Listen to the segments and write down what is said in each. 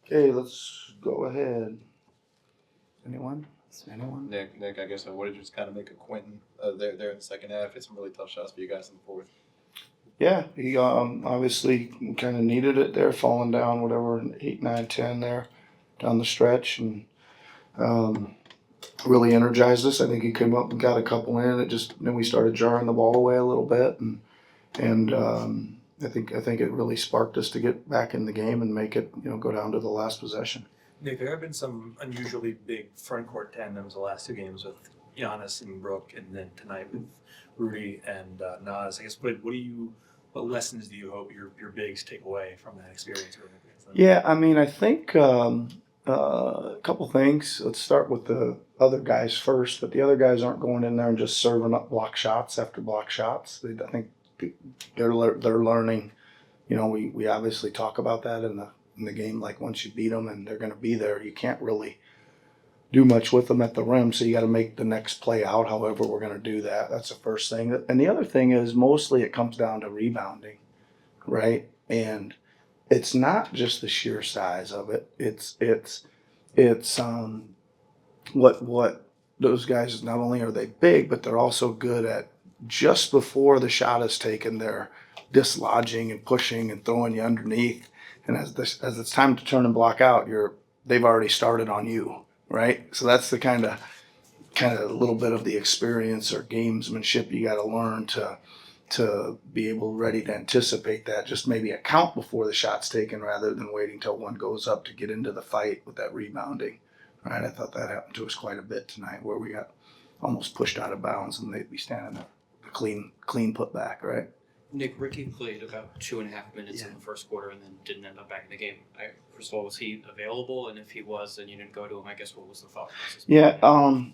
Okay, let's go ahead. Anyone? Anyone? Nick, I guess what did you just kind of make a Quentin there in the second half? Hit some really tough shots for you guys in the fourth. Yeah, he obviously kind of needed it there, falling down whatever 8, 9, 10 there down the stretch, and um, really energized us. I think he came up and got a couple in. It just then we started jarring the ball away a little bit, and I think it really sparked us to get back in the game and make it go down to the last possession. Nick, there have been some unusually big front court tandems the last two games with Giannis and Brooke, and then tonight with Rudy and Nas. I guess what lessons do you hope your bigs take away from that experience? Yeah, I mean, I think a couple things. Let's start with the other guys first. But the other guys aren't going in there and just serving up block shots after block shots. I think they're learning. We obviously talk about that in the game. Like once you beat them and they're going to be there, you can't really do much with them at the rim. So you got to make the next play out. However, we're going to do that. That's the first thing. And the other thing is mostly it comes down to rebounding, right? And it's not just the sheer size of it. It's what those guys, not only are they big, but they're also good at just before the shot is taken, they're dislodging and pushing and throwing you underneath. And as it's time to turn and block out, they've already started on you, right? So that's the kind of a little bit of the experience or gamesmanship you got to learn to be able ready to anticipate that, just maybe a count before the shot's taken rather than waiting till one goes up to get into the fight with that rebounding. Right? I thought that happened to us quite a bit tonight where we got almost pushed out of bounds and they'd be standing there. A clean put back, right? Nick, Ricky played about 2.5 minutes in the first quarter and then didn't end up back in the game. First of all, was he available? And if he was and you didn't go to him, I guess what was the thought process? Yeah.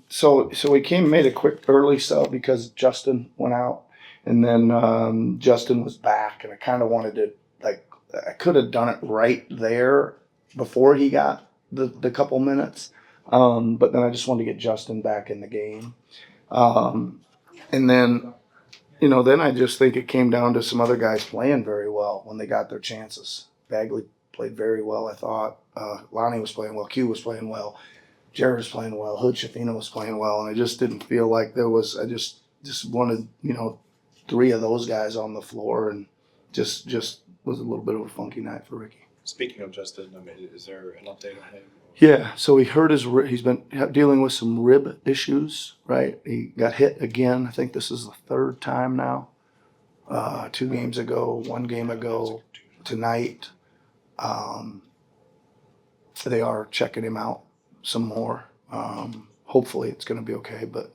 So we made a quick early sub because Justin went out, and then Justin was back, and I kind of wanted to I could have done it right there before he got the couple minutes, but then I just wanted to get Justin back in the game, and then. Then I just think it came down to some other guys playing very well when they got their chances. Bagley played very well, I thought. Lonnie was playing well. Q was playing well. Jared was playing well. Hood Shafino was playing well. And I just didn't feel like I just wanted, three of those guys on the floor, and just was a little bit of a funky night for Ricky. Speaking of Justin, I mean, is there an update on him? Yeah, so he's been dealing with some rib issues, right? He got hit again. I think this is the third time now. 2 games ago, 1 game ago, tonight. They are checking him out some more. Hopefully it's going to be okay, but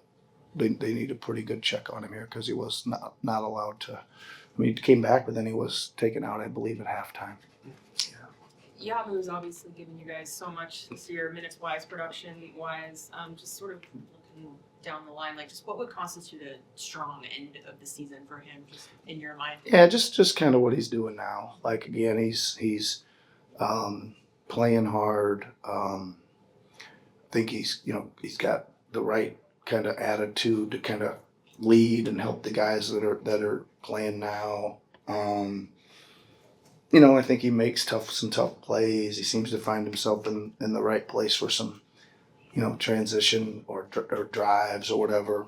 they need a pretty good check on him here because he was not allowed to. I mean, he came back, but then he was taken out, I believe, at halftime. Yabu's obviously given you guys so much this year, minutes-wise, production-wise. Just sort of looking down the line, like just what would constitute a strong end of the season for him, just in your mind? Yeah, just kind of what he's doing now. Like again, he's playing hard. I think he's got the right kind of attitude to kind of lead and help the guys that are playing now. I think he makes some tough plays. He seems to find himself in the right place for some, transition or drives or whatever.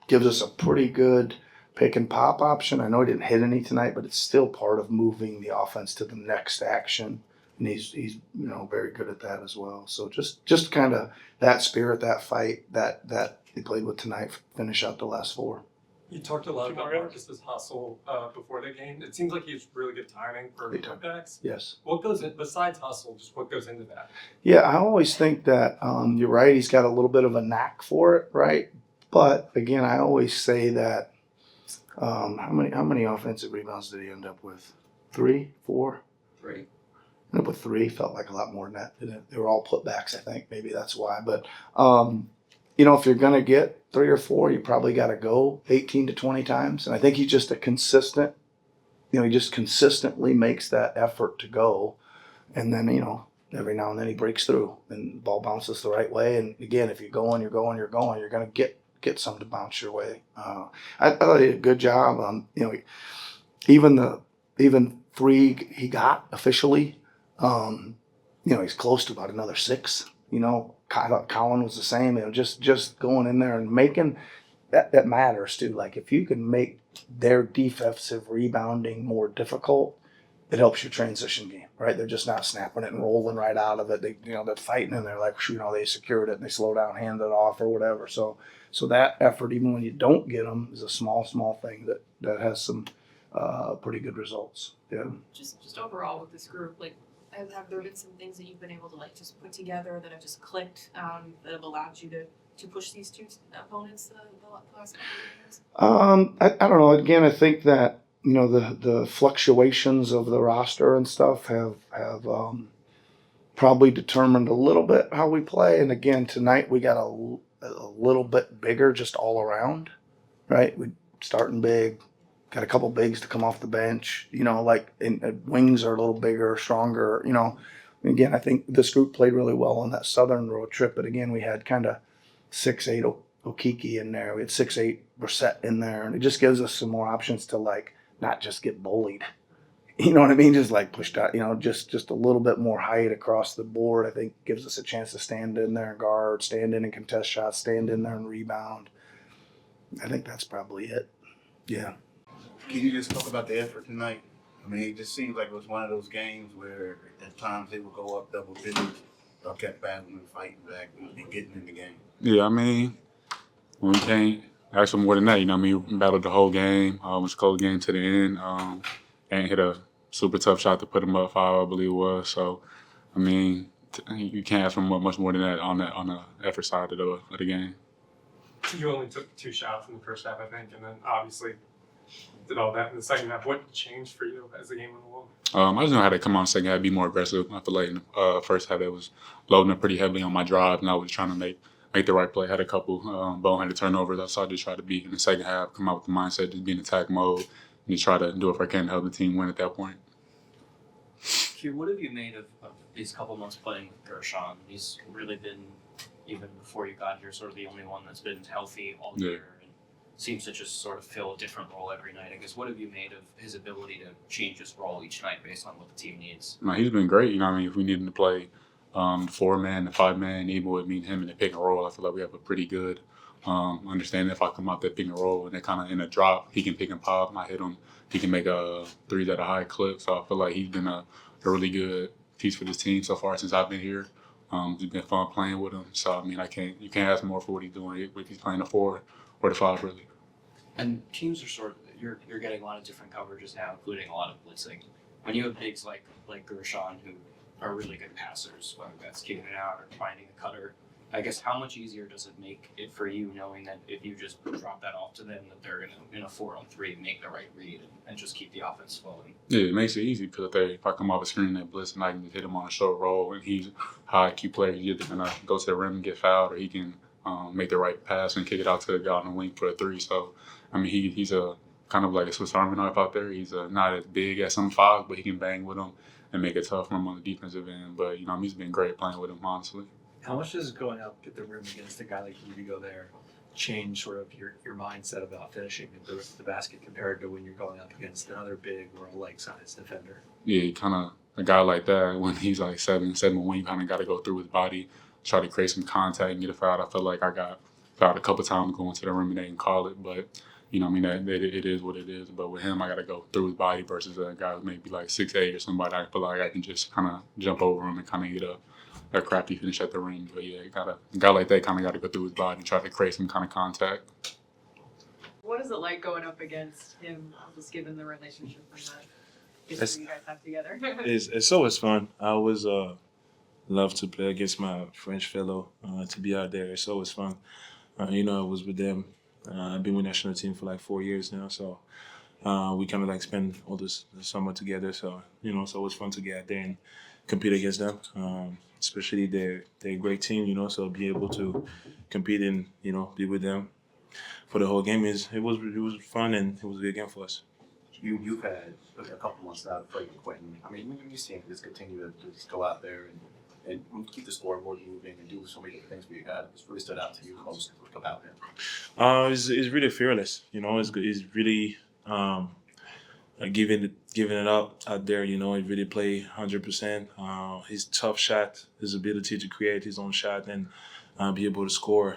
Gives us a pretty good pick and pop option. I know he didn't hit any tonight, but it's still part of moving the offense to the next action. And he's very good at that as well. So just kind of that spirit, that fight that he played with tonight, finish out the last 4. You talked a lot about Marcus's hustle before the game. It seems like he has really good timing for putbacks. Yes. What goes in besides hustle? Just what goes into that? Yeah, I always think that you're right. He's got a little bit of a knack for it, right? But again, I always say that how many offensive rebounds did he end up with? 3, 4? 3. Ended up with 3. Felt like a lot more than that. They were all putbacks, I think. Maybe that's why. But if you're gonna get 3 or 4, you probably got to go 18 to 20 times. And I think he's just a consistent. He just consistently makes that effort to go, and then every now and then he breaks through and the ball bounces the right way. And again, if you're going, you're gonna get some to bounce your way. I thought he did a good job. Even 3 he got officially. He's close to about another 6. Colin was the same. Just going in there and making that matters too. Like if you can make their defensive rebounding more difficult, it helps your transition game, right? They're just not snapping it and rolling right out of it. They're fighting and they're like, they secured it and they slow down, hand it off or whatever. So that effort, even when you don't get them, is a small thing that has some pretty good results. Yeah. Just overall with this group, like, have there been some things that you've been able to like just put together that have just clicked, that have allowed you to push these two opponents the last couple of years? I don't know. Again, I think that the fluctuations of the roster and stuff have probably determined a little bit how we play. And again, tonight we got a little bit bigger just all around, right? We starting big, got a couple bigs to come off the bench. Wings are a little bigger, stronger. Again, I think this group played really well on that southern road trip. But again, we had kind of 6'8" Okiki in there. We had 6'8" Brissett in there, and it just gives us some more options to like not just get bullied. You know what I mean? Just like pushed out. Just a little bit more height across the board. I think gives us a chance to stand in there and guard, stand in and contest shots, stand in there and rebound. I think that's probably it. Yeah. Can you just talk about the effort tonight? I mean, it just seems like it was one of those games where at times they would go up double digits. Y'all kept battling and fighting back and getting in the game. Yeah, I mean, we can't ask for more than that. We battled the whole game. It was a close game to the end. And hit a super tough shot to put them up 5, I believe it was. So, I mean, you can't ask for much more than that on the effort side of the game. You only took 2 shots in the first half, I think, and then obviously did all that in the second half. What changed for you as the game went along? I just know how to come on the second half, be more aggressive. I feel like in the first half, it was loading up pretty heavily on my drive, and I was trying to make the right play. Had a couple boneheaded turnovers. So I just tried to be in the second half, come out with the mindset, just be in attack mode, and just try to do whatever I can to help the team win at that point. Q, what have you made of these couple months playing with Guerschon? He's really been, even before you got here, sort of the only one that's been healthy all year and seems to just sort of fill a different role every night. I guess, what have you made of his ability to change his role each night based on what the team needs? He's been great. If we need him to play the 4-man, the 5-man, even with me and him in the pick and roll, I feel like we have a pretty good understanding. If I come out that pick and roll and they're kind of in a drop, he can pick and pop. I hit him. He can make threes at a high clip. So I feel like he's been a really good piece for this team so far since I've been here. It's been fun playing with him. So you can't ask more for what he's doing if he's playing the 4 or the 5 really. And teams are sort of you're getting a lot of different coverages now, including a lot of blitzing. When you have bigs like Guerschon who are really good passers, whether that's kicking it out or finding a cutter, I guess how much easier does it make it for you knowing that if you just drop that off to them, that they're gonna in a 4-on-3 make the right read and just keep the offense flowing? Yeah, it makes it easy because if I come off a screen and blitz and I can just hit him on a short roll and he's a high IQ player, he's either gonna go to the rim and get fouled or he can make the right pass and kick it out to the guy on the wing for a 3. So he's a kind of like a Swiss Army knife out there. He's not as big as some 5, but he can bang with him and make it tough for him on the defensive end. But he's been great playing with him, honestly. How much does going up at the rim against a guy like Rudy Gobert change sort of your mindset about finishing the basket compared to when you're going up against another big or a like-sized defender? Yeah, kind of a guy like that, when he's like 7'7", when you kind of got to go through his body, try to create some contact and get a foul. I feel like I got fouled a couple times going to the rim and they didn't call it, but it is what it is. But with him, I got to go through his body versus a guy who maybe like 6'8" or somebody. I feel like I can just kind of jump over him and kind of get a crafty finish at the rim. But yeah, a guy like that kind of got to go through his body and try to create some kind of contact. What is it like going up against him, just given the relationship and the history you guys have together? It's always fun. I always love to play against my French fellow, to be out there. It's always fun. I was with them. I've been with national team for like 4 years now, so we kind of like spend all the summer together. So, it's always fun to get out there and compete against them. Especially they're a great team, so be able to compete and, be with them for the whole game it was fun and it was a good game for us. You've had a couple months now to play with Quentin. When you see him just continue to just go out there and keep the scoreboard moving and do so many different things for you guys, it's really stood out to you most about him? He's really fearless. He's really giving giving it up out there. You know, he really played 100%. His tough shot, his ability to create his own shot and be able to score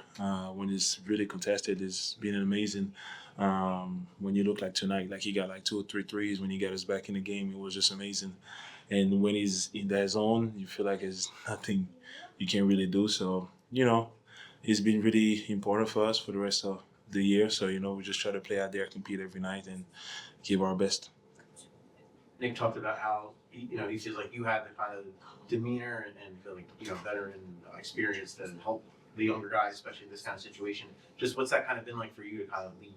when it's really contested is been amazing. When you look like tonight, like he got like 2 or 3 threes when he got us back in the game, it was just amazing. And when he's in that zone, you feel like there's nothing you can really do. So, you know, it's been really important for us for the rest of the year. So, you know, we just try to play out there, compete every night, and give our best. Nick talked about how he feels like you have the kind of demeanor and feel like veteran experience that help the younger guys, especially in this kind of situation. Just what's that kind of been like for you to kind of lead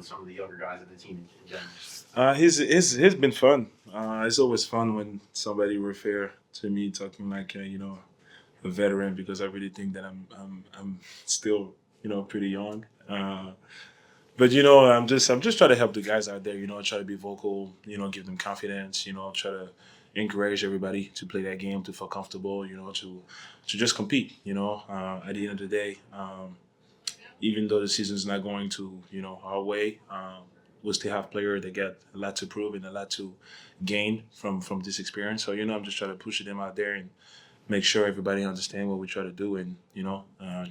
some of the younger guys of the team in general? It's been fun. It's always fun when somebody refer to me talking like a veteran, because I really think that I'm still pretty young. But I'm just trying to help the guys out there. Try to be vocal. Give them confidence. Try to encourage everybody to play that game, to feel comfortable. To just compete. At the end of the day, even though the season's not going to our way, we'll still have players that got a lot to prove and a lot to gain from this experience. So I'm just trying to push them out there and make sure everybody understand what we try to do, and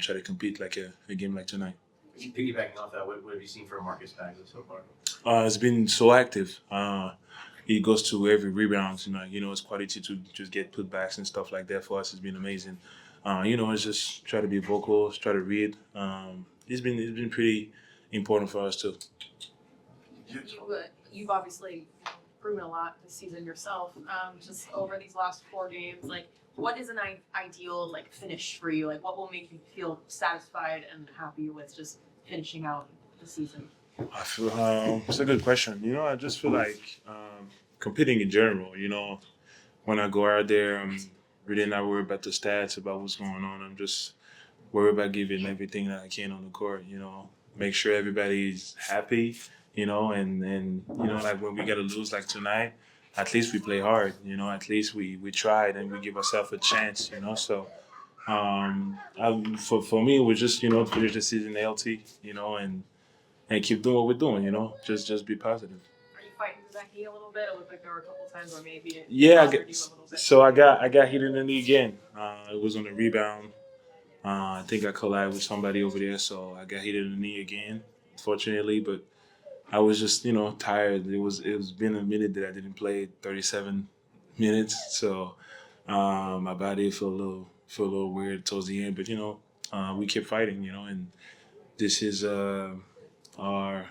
try to compete like a game like tonight. Piggybacking off that, what have you seen from Marcus Bagley so far? It's been so active. He goes to every rebound. His quality to just get putbacks and stuff like that for us has been amazing. It's just try to be vocal, try to read. It's been pretty important for us too. You've obviously proven a lot this season yourself. Just over these last 4 games, like what is an ideal finish for you? Like what will make you feel satisfied and happy with just finishing out the season? I feel it's a good question. I just feel like competing in general. When I go out there, I'm really not worried about the stats, about what's going on. I'm just worried about giving everything that I can on the court. Make sure everybody's happy. And like when we gotta lose like tonight, at least we play hard. At least we tried and we give ourselves a chance. So for me, it was just finish the season healthy. And keep doing what we're doing. Just be positive. Are you fighting through that heat a little bit? It looked like there were a couple times where maybe it Yeah, bothered you a little bit. so I got hit in the knee again. It was on a rebound. I think I collided with somebody over there, so I got hit in the knee again, unfortunately. But I was just tired. It was been a minute that I didn't play 37 minutes, so my body felt a little weird towards the end. But we kept fighting. And this is our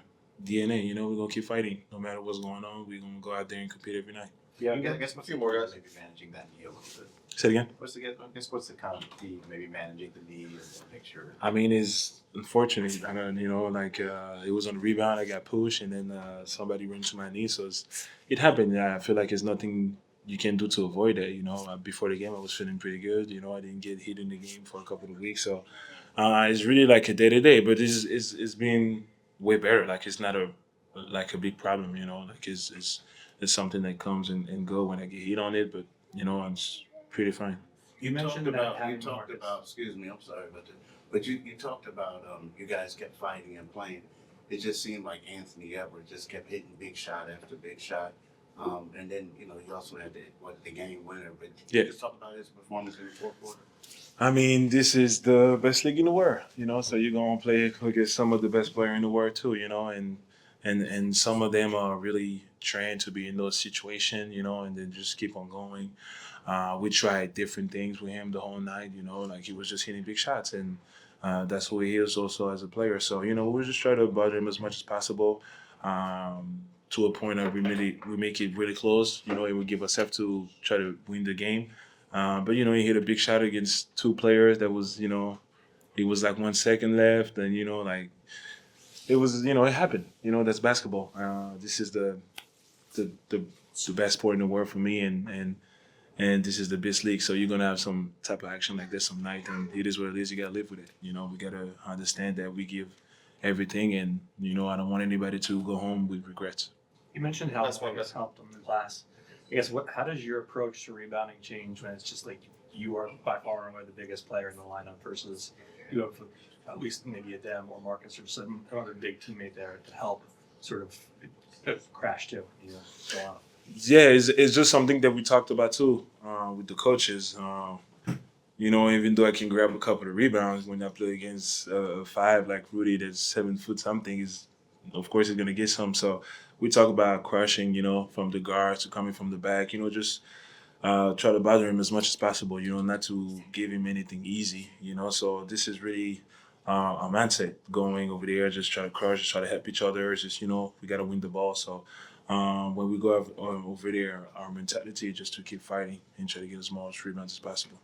DNA. We're gonna keep fighting no matter what's going on. We're gonna go out there and compete every night. Yeah, I guess a few more guys maybe managing that knee a little bit. Say it again. What's the kind of key maybe managing the knee and make sure? I mean, it's unfortunate. It was on the rebound. I got pushed, and then somebody ran to my knee. So it happened. I feel like there's nothing you can do to avoid that. Before the game, I was feeling pretty good. I didn't get hit in the game for a couple of weeks. So it's really like a day-to-day. But it's been way better. Like it's not a big problem. It's something that comes and go when I get hit on it. But I'm pretty fine. You mentioned talked about about. having You talked Marcus. about. Excuse me. I'm sorry about that. But you talked about. You guys kept fighting and playing. It just seemed like Anthony Edwards just kept hitting big shot after big shot. And then he also had the game winner. But Yeah. just talk about his performance in the fourth quarter. I mean, this is the best league in the world, so you're gonna play against some of the best players in the world too, and some of them are really trained to be in those situations, and then just keep on going. We tried different things with him the whole night, like he was just hitting big shots, and that's who he is also as a player. So we just try to bother him as much as possible, to a point that we make it really close, and we give ourselves to try to win the game. But he hit a big shot against 2 players. That was it was like 1 second left, and it was it happened. That's basketball. This is the best sport in the world for me, and this is the best league. So you're gonna have some type of action like this some night, and it is what it is. You gotta live with it. We gotta understand that we give everything, and I don't want anybody to go home with regrets. You mentioned how That's one Marcus helped him in class. I guess how does your approach to rebounding change when it's just like you are by far and away the biggest player in the lineup versus you have at least maybe a Dem or Marcus or some other big teammate there to help sort of crash too? Yeah, it's just something that we talked about too with the coaches. Even though I can grab a couple of rebounds when I play against a five like Rudy that's 7 foot something, is of course he's gonna get some. So we talk about crushing, from the guards to coming from the back, just try to bother him as much as possible, not to give him anything easy. So this is really a mindset going over there, just try to crush, just try to help each other. It's just, we got to win the ball. So when we go over there, our mentality is just to keep fighting and try to get as much rebounds as possible.